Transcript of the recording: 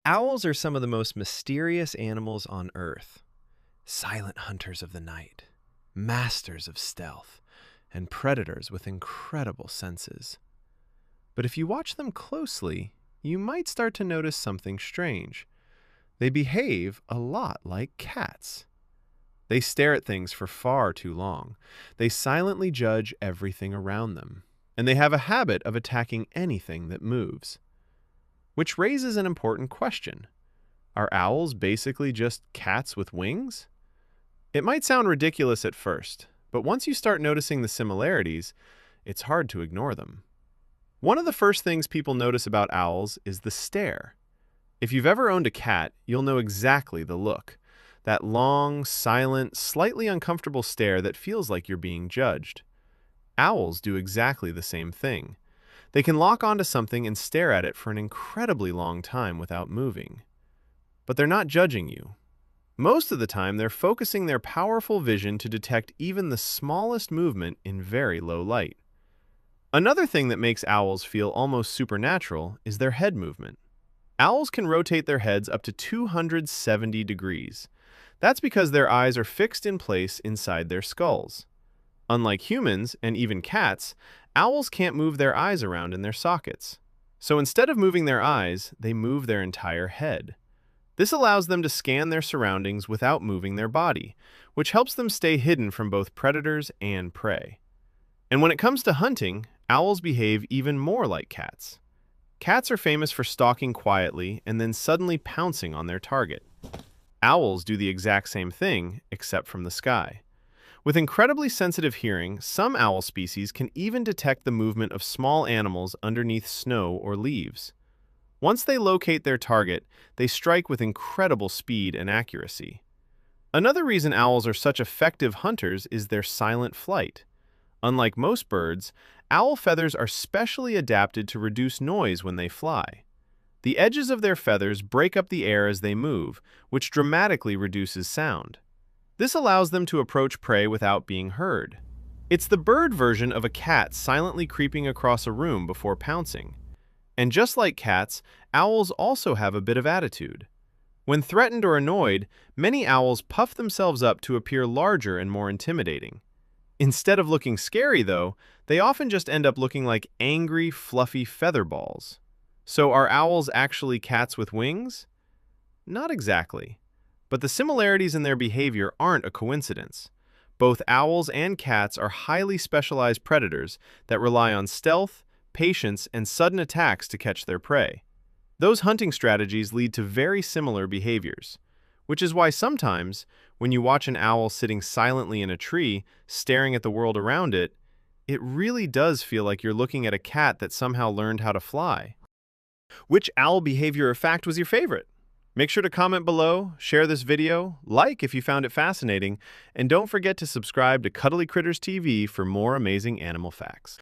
Owls are some of the most mysterious animals on Earth. Silent hunters of the night, masters of stealth, and predators with incredible senses. But if you watch them closely, you might start to notice something strange. They behave a lot like cats. They stare at things for far too long. They silently judge everything around them. And they have a habit of attacking anything that moves. Which raises an important question. Are owls basically just cats with wings? It might sound ridiculous at first, but once you start noticing the similarities, it's hard to ignore them. One of the first things people notice about owls is the stare. If you've ever owned a cat, you'll know exactly the look. That long, silent, slightly uncomfortable stare that feels like you're being judged. Owls do exactly the same thing. They can lock onto something and stare at it for an incredibly long time without moving. But they're not judging you. Most of the time, they're focusing their powerful vision to detect even the smallest movement in very low light. Another thing that makes owls feel almost supernatural is their head movement. Owls can rotate their heads up to 270 degrees. That's because their eyes are fixed in place inside their skulls. Unlike humans and even cats, owls can't move their eyes around in their sockets. So instead of moving their eyes, they move their entire head. This allows them to scan their surroundings without moving their body, which helps them stay hidden from both predators and prey. And when it comes to hunting, owls behave even more like cats. Cats are famous for stalking quietly and then suddenly pouncing on their target. Owls do the exact same thing, except from the sky. With incredibly sensitive hearing, some owl species can even detect the movement of small animals underneath snow or leaves. Once they locate their target, they strike with incredible speed and accuracy. Another reason owls are such effective hunters is their silent flight. Unlike most birds, owl feathers are specially adapted to reduce noise when they fly. The edges of their feathers break up the air as they move, which dramatically reduces sound. This allows them to approach prey without being heard. It's the bird version of a cat silently creeping across a room before pouncing. And just like cats, owls also have a bit of attitude. When threatened or annoyed, many owls puff themselves up to appear larger and more intimidating. Instead of looking scary, though, they often just end up looking like angry, fluffy feather balls. So are owls actually cats with wings? Not exactly. But the similarities in their behavior aren't a coincidence. Both owls and cats are highly specialized predators that rely on stealth, patience, and sudden attacks to catch their prey. Those hunting strategies lead to very similar behaviors, which is why sometimes, when you watch an owl sitting silently in a tree, staring at the world around it, it really does feel like you're looking at a cat that somehow learned how to fly. Which owl behavior or fact was your favorite? Make sure to comment below, share this video, like if you found it fascinating, and don't forget to subscribe to Cuddly Critters TV for more amazing animal facts.